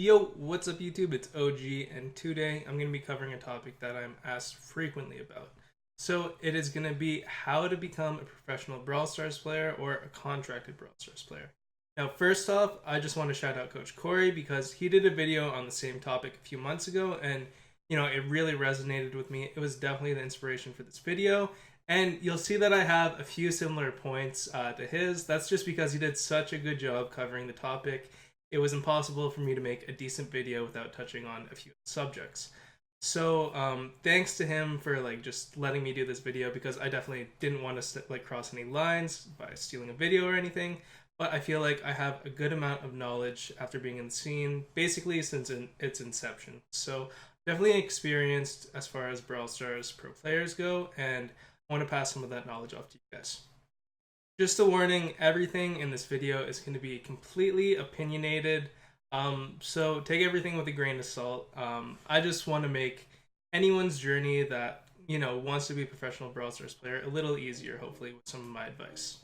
Yo, what's up YouTube? It's OG, and today I'm going to be covering a topic that I'm asked frequently about. So it is going to be how to become a professional Brawl Stars player or a contracted Brawl Stars player. Now, first off, I just want to shout out Coach Corey because he did a video on the same topic a few months ago, and it really resonated with me. It was definitely the inspiration for this video. And you'll see that I have a few similar points to his. That's just because he did such a good job covering the topic. It was impossible for me to make a decent video without touching on a few subjects. So thanks to him for just letting me do this video, because I definitely didn't want to cross any lines by stealing a video or anything. But I feel like I have a good amount of knowledge after being in the scene, basically since its inception. So definitely experienced as far as Brawl Stars pro players go, and I want to pass some of that knowledge off to you guys. Just a warning, everything in this video is going to be completely opinionated, so take everything with a grain of salt. I just want to make anyone's journey that, wants to be a professional Brawl Stars player a little easier, hopefully, with some of my advice.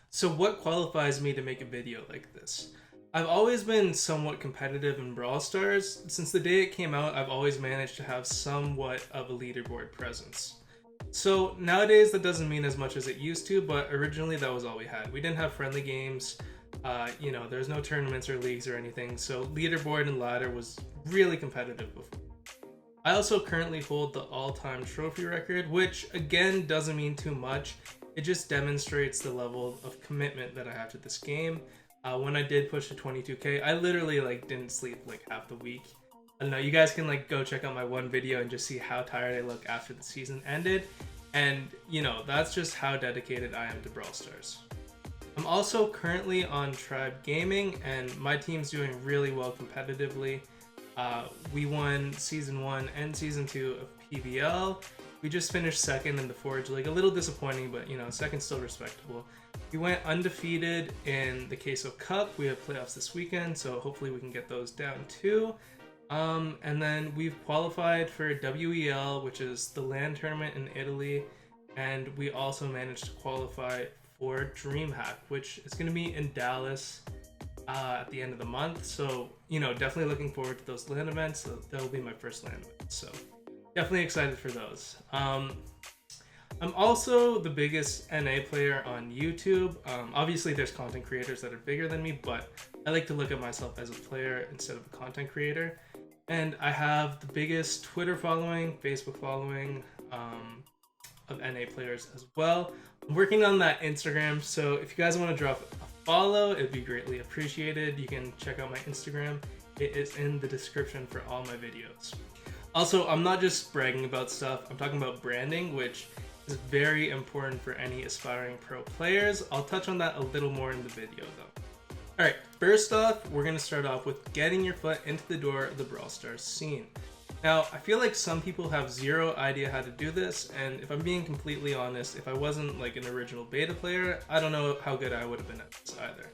So what qualifies me to make a video like this? I've always been somewhat competitive in Brawl Stars. Since the day it came out, I've always managed to have somewhat of a leaderboard presence. So nowadays that doesn't mean as much as it used to, but originally that was all we had. We didn't have friendly games, there's no tournaments or leagues or anything, so leaderboard and ladder was really competitive before. I also currently hold the all-time trophy record, which again doesn't mean too much. It just demonstrates the level of commitment that I have to this game. When I did push to 22k, I literally didn't sleep half the week. I don't know, you guys can go check out my one video and just see how tired I look after the season ended. And that's just how dedicated I am to Brawl Stars. I'm also currently on Tribe Gaming, and my team's doing really well competitively. We won Season 1 and Season 2 of PBL. We just finished second in the Forge League. A little disappointing, but second's still respectable. We went undefeated in the Queso Cup. We have playoffs this weekend, so hopefully we can get those down too. And then we've qualified for WEL, which is the LAN tournament in Italy, and we also managed to qualify for DreamHack, which is going to be in Dallas at the end of the month. So, definitely looking forward to those LAN events. So that'll be my first LAN event. So definitely excited for those. I'm also the biggest NA player on YouTube. Obviously there's content creators that are bigger than me, but I like to look at myself as a player instead of a content creator. And I have the biggest Twitter following, Facebook following of NA players as well. I'm working on that Instagram, so if you guys want to drop a follow, it'd be greatly appreciated. You can check out my Instagram. It is in the description for all my videos. Also, I'm not just bragging about stuff, I'm talking about branding, which is very important for any aspiring pro players. I'll touch on that a little more in the video though. Alright, first off, we're going to start off with getting your foot into the door of the Brawl Stars scene. Now, I feel like some people have zero idea how to do this, and if I'm being completely honest, if I wasn't an original beta player, I don't know how good I would have been at this either.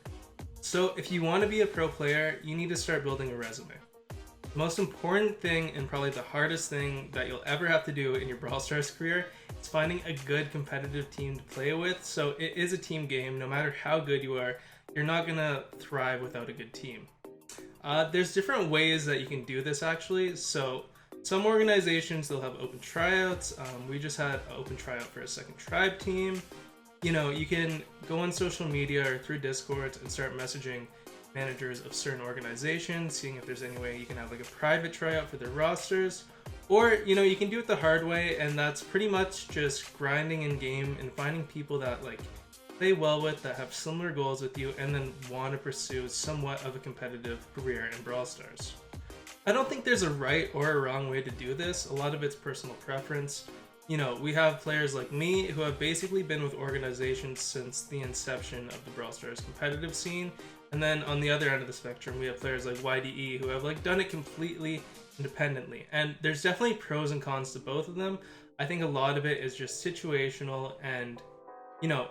So if you want to be a pro player, you need to start building a resume. The most important thing, and probably the hardest thing that you'll ever have to do in your Brawl Stars career, is finding a good competitive team to play with. So it is a team game. No matter how good you are, you're not gonna thrive without a good team. There's different ways that you can do this actually. So some organizations, they'll have open tryouts. We just had an open tryout for a second tribe team. You can go on social media or through Discord and start messaging managers of certain organizations, seeing if there's any way you can have a private tryout for their rosters. Or, you can do it the hard way, and that's pretty much just grinding in game and finding people that play well with, that have similar goals with you, and then want to pursue somewhat of a competitive career in Brawl Stars. I don't think there's a right or a wrong way to do this. A lot of it's personal preference. We have players like me who have basically been with organizations since the inception of the Brawl Stars competitive scene. And then on the other end of the spectrum, we have players like YDE who have done it completely independently. And there's definitely pros and cons to both of them. I think a lot of it is just situational, and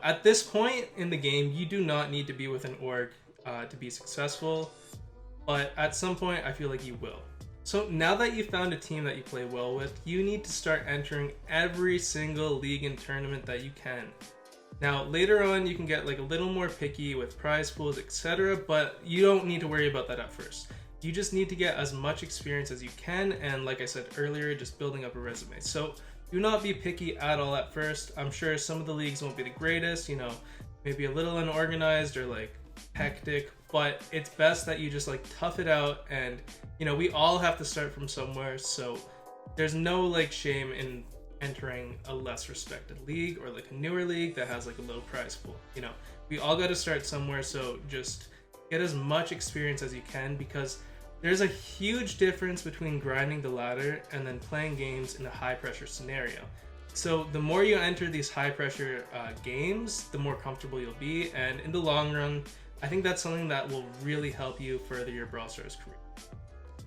at this point in the game, you do not need to be with an org to be successful, but at some point I feel like you will. So now that you've found a team that you play well with, you need to start entering every single league and tournament that you can. Now, later on, you can get a little more picky with prize pools, etc., but you don't need to worry about that at first. You just need to get as much experience as you can, and like I said earlier, just building up a resume. So do not be picky at all at first. I'm sure some of the leagues won't be the greatest, maybe a little unorganized or like hectic, but it's best that you just like tough it out. And we all have to start from somewhere, so there's no like shame in entering a less respected league or like a newer league that has like a low prize pool. We all got to start somewhere, so just get as much experience as you can, because there's a huge difference between grinding the ladder and then playing games in a high pressure scenario. So the more you enter these high pressure games, the more comfortable you'll be, and in the long run, I think that's something that will really help you further your Brawl Stars career.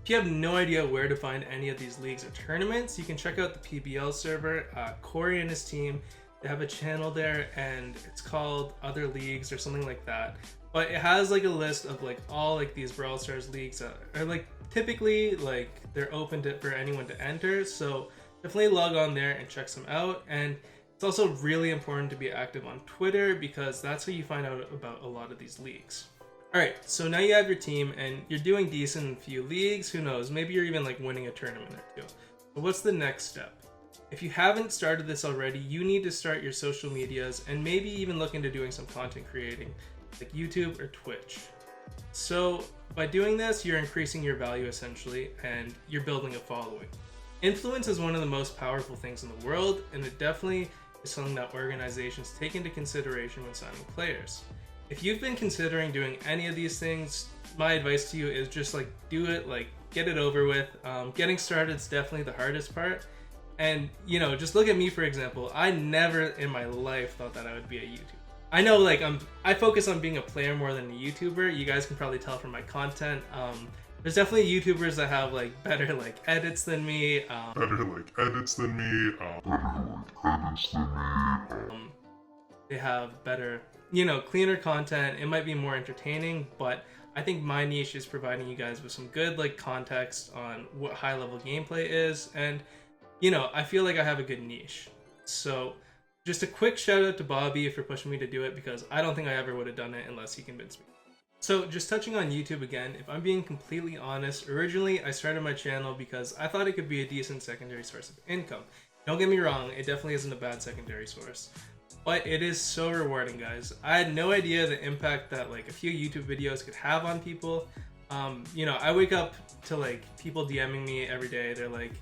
If you have no idea where to find any of these leagues or tournaments, you can check out the PBL server. Corey and his team, they have a channel there, and it's called Other Leagues or something like that. But it has like a list of like all like these Brawl Stars leagues that are like typically like they're open for anyone to enter. So definitely log on there and check some out. And it's also really important to be active on Twitter, because that's how you find out about a lot of these leagues. Alright, so now you have your team and you're doing decent in a few leagues. Who knows, maybe you're even like winning a tournament or two. But what's the next step? If you haven't started this already, you need to start your social medias and maybe even look into doing some content creating, like YouTube or Twitch. So by doing this, you're increasing your value essentially, and you're building a following. Influence is one of the most powerful things in the world, and it definitely is something that organizations take into consideration when signing players. If you've been considering doing any of these things, my advice to you is just like do it, like get it over with. Getting started is definitely the hardest part. And just look at me, for example. I never in my life thought that I would be a YouTuber. I know like I focus on being a player more than a YouTuber. You guys can probably tell from my content. There's definitely YouTubers that have like better like edits than me. They have better, cleaner content. It might be more entertaining, but I think my niche is providing you guys with some good like context on what high level gameplay is, and I feel like I have a good niche. So just a quick shout out to Bobby for pushing me to do it, because I don't think I ever would have done it unless he convinced me. So just touching on YouTube again, if I'm being completely honest, originally I started my channel because I thought it could be a decent secondary source of income. Don't get me wrong, it definitely isn't a bad secondary source, but it is so rewarding, guys. I had no idea the impact that like a few YouTube videos could have on people. I wake up to like people DMing me every day. They're like,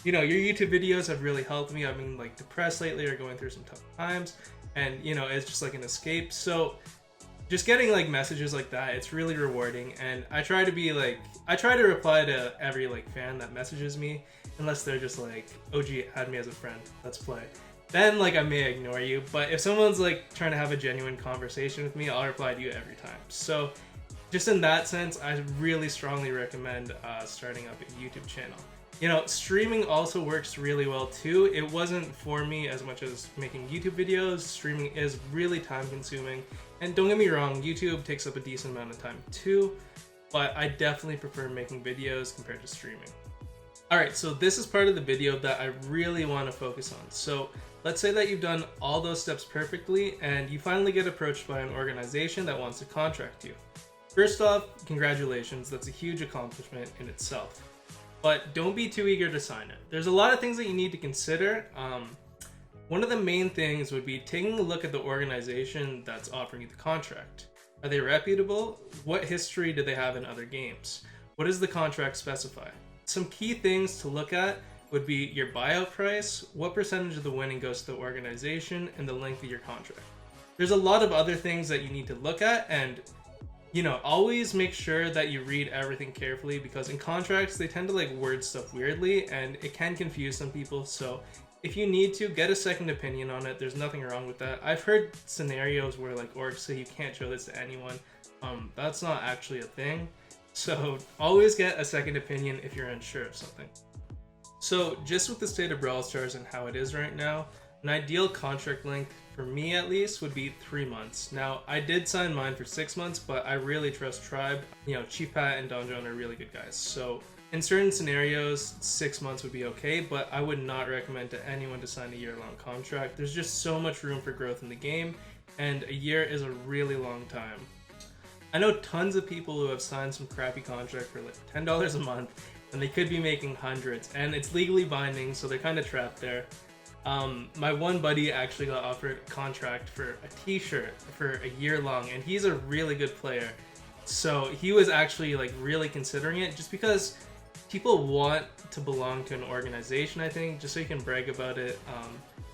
your YouTube videos have really helped me. I've been like depressed lately or going through some tough times, and it's just like an escape. So just getting like messages like that, it's really rewarding. And I try to reply to every like fan that messages me, unless they're just like, OG, add me as a friend, let's play. Then like I may ignore you, but if someone's like trying to have a genuine conversation with me, I'll reply to you every time. So just in that sense, I really strongly recommend starting up a YouTube channel. Streaming also works really well too. It wasn't for me as much as making YouTube videos. Streaming is really time consuming. And don't get me wrong, YouTube takes up a decent amount of time too, but I definitely prefer making videos compared to streaming. Alright, so this is part of the video that I really want to focus on. So let's say that you've done all those steps perfectly and you finally get approached by an organization that wants to contract you. First off, congratulations, that's a huge accomplishment in itself. But don't be too eager to sign it. There's a lot of things that you need to consider. One of the main things would be taking a look at the organization that's offering you the contract. Are they reputable? What history do they have in other games? What does the contract specify? Some key things to look at would be your buyout price, what percentage of the winning goes to the organization, and the length of your contract. There's a lot of other things that you need to look at, and always make sure that you read everything carefully, because in contracts they tend to like word stuff weirdly and it can confuse some people. So if you need to, get a second opinion on it. There's nothing wrong with that. I've heard scenarios where like orgs say you can't show this to anyone. That's not actually a thing. So always get a second opinion if you're unsure of something. So just with the state of Brawl Stars and how it is right now, an ideal contract length, for me at least, would be 3 months. Now, I did sign mine for 6 months, but I really trust Tribe. Chief Pat and Don John are really good guys. So in certain scenarios, 6 months would be okay, but I would not recommend to anyone to sign a year-long contract. There's just so much room for growth in the game, and a year is a really long time. I know tons of people who have signed some crappy contract for like $10 a month, and they could be making hundreds, and it's legally binding, so they're kind of trapped there. My one buddy actually got offered a contract for a t-shirt for a year long, and he's a really good player. So he was actually like really considering it, just because people want to belong to an organization, I think, just so you can brag about it.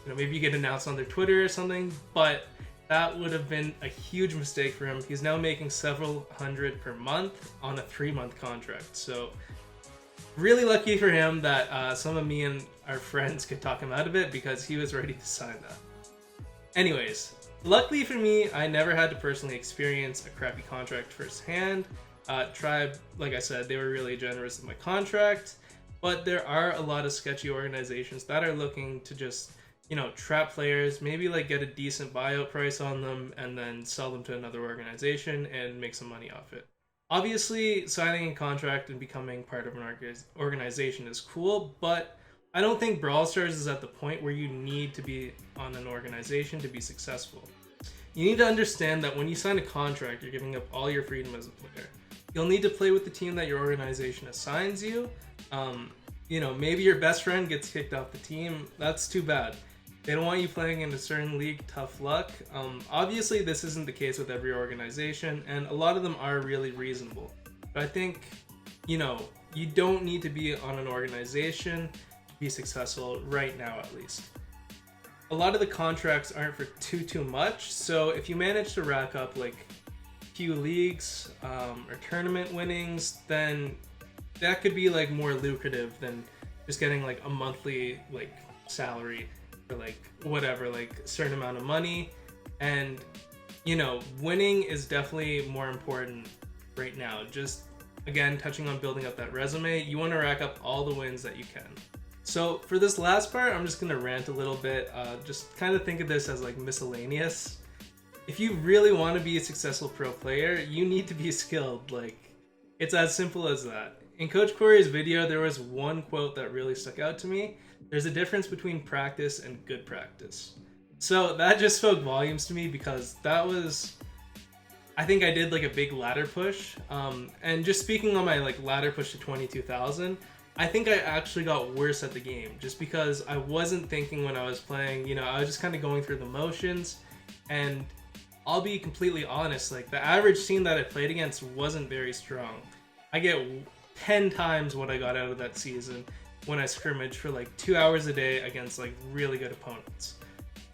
Maybe you get announced on their Twitter or something, but that would have been a huge mistake for him. He's now making several hundred per month on a 3-month contract. So really lucky for him that some of me and our friends could talk him out of it, because he was ready to sign that. Anyways, luckily for me, I never had to personally experience a crappy contract firsthand. Tribe, like I said, they were really generous with my contract, but there are a lot of sketchy organizations that are looking to just, trap players, maybe like get a decent buyout price on them and then sell them to another organization and make some money off it. Obviously, signing a contract and becoming part of an organization is cool, but I don't think Brawl Stars is at the point where you need to be on an organization to be successful. You need to understand that when you sign a contract, you're giving up all your freedom as a player. You'll need to play with the team that your organization assigns you. Maybe your best friend gets kicked off the team. That's too bad. They don't want you playing in a certain league, tough luck. Obviously, this isn't the case with every organization, and a lot of them are really reasonable. But I think, you don't need to be on an organization to be successful right now, at least. A lot of the contracts aren't for too much, so if you manage to rack up like few leagues or tournament winnings, then that could be like more lucrative than just getting like a monthly like salary for like whatever, like a certain amount of money. And winning is definitely more important right now. Just again, touching on building up that resume, you want to rack up all the wins that you can. So for this last part, I'm just gonna rant a little bit. Just kind of think of this as like miscellaneous. If you really want to be a successful pro player, you need to be skilled. Like, it's as simple as that. In Coach Corey's video, there was one quote that really stuck out to me. There's a difference between practice and good practice. So that just spoke volumes to me, because I think I did like a big ladder push. And just speaking on my like ladder push to 22,000, I think I actually got worse at the game, just because I wasn't thinking when I was playing. I was just kind of going through the motions. And I'll be completely honest, like the average team that I played against wasn't very strong. I get 10 times what I got out of that season when I scrimmaged for like 2 hours a day against like really good opponents.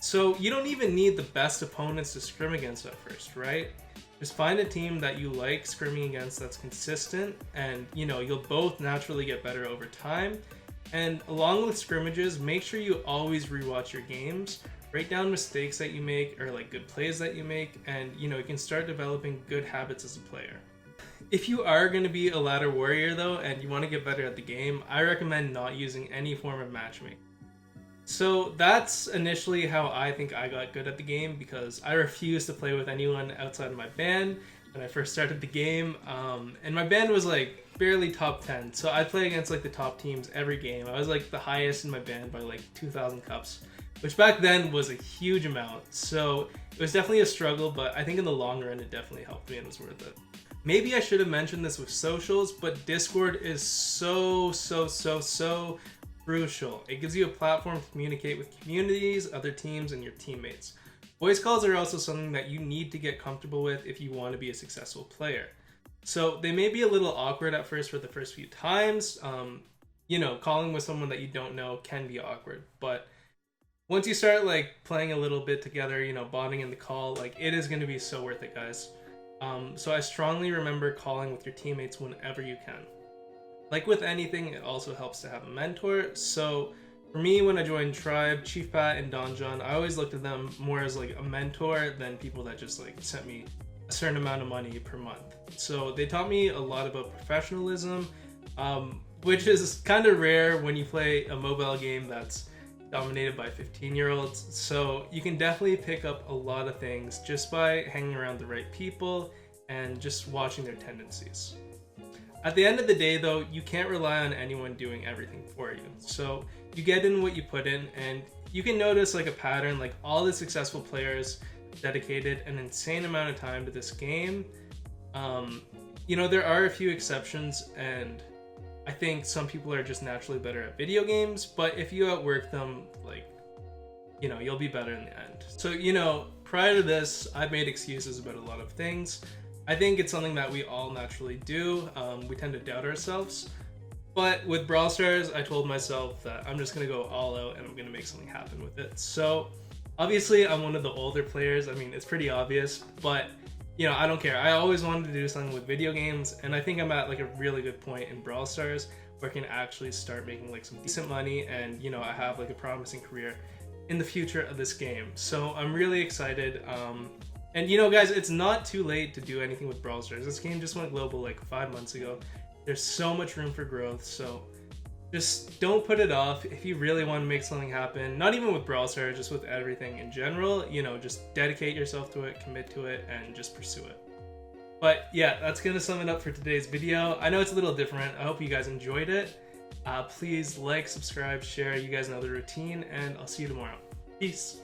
So you don't even need the best opponents to scrim against at first, right? Just find a team that you like scrimming against that's consistent, and you'll both naturally get better over time. And along with scrimmages, make sure you always rewatch your games. Write down mistakes that you make or like good plays that you make, and you can start developing good habits as a player. If you are going to be a ladder warrior though, and you want to get better at the game, I recommend not using any form of matchmaking. So that's initially how I think I got good at the game, because I refused to play with anyone outside of my band when I first started the game. And my band was like barely top 10, so I'd play against like the top teams every game. I was like the highest in my band by like 2,000 cups, which back then was a huge amount. So it was definitely a struggle, but I think in the long run it definitely helped me and was worth it. Maybe I should have mentioned this with socials, but Discord is so crucial. It gives you a platform to communicate with communities, other teams, and your teammates. Voice calls are also something that you need to get comfortable with if you want to be a successful player. So they may be a little awkward at first for the first few times. Calling with someone that you don't know can be awkward, but once you start like playing a little bit together, bonding in the call, like it is going to be so worth it, guys. So I strongly remember calling with your teammates whenever you can. Like with anything, it also helps to have a mentor. So for me, when I joined Tribe, Chief Pat and Don John, I always looked at them more as like a mentor than people that just like sent me a certain amount of money per month. So they taught me a lot about professionalism, which is kind of rare when you play a mobile game that's dominated by 15-year-olds. So you can definitely pick up a lot of things just by hanging around the right people and just watching their tendencies. At the end of the day though, you can't rely on anyone doing everything for you. So you get in what you put in, and you can notice like a pattern, like all the successful players dedicated an insane amount of time to this game, You know, there are a few exceptions, and I think some people are just naturally better at video games, but if you outwork them, like, you know, you'll be better in the end. So, you know, prior to this, I've made excuses about a lot of things. I think it's something that we all naturally do. We tend to doubt ourselves. But with Brawl Stars, I told myself that I'm just going to go all out and I'm going to make something happen with it. So, obviously, I'm one of the older players. I mean, it's pretty obvious, but, you know, I don't care. I always wanted to do something with video games, and I think I'm at like a really good point in Brawl Stars where I can actually start making like some decent money, and, you know, I have like a promising career in the future of this game. So I'm really excited. And you know, guys, it's not too late to do anything with Brawl Stars. This game just went global like 5 months ago. There's so much room for growth, so just don't put it off. If you really want to make something happen, not even with Brawl Stars, just with everything in general, you know, just dedicate yourself to it, commit to it, and just pursue it. But yeah, that's gonna sum it up for today's video. I know it's a little different. I hope you guys enjoyed it. Please like, subscribe, share. You guys know the routine, and I'll see you tomorrow. Peace.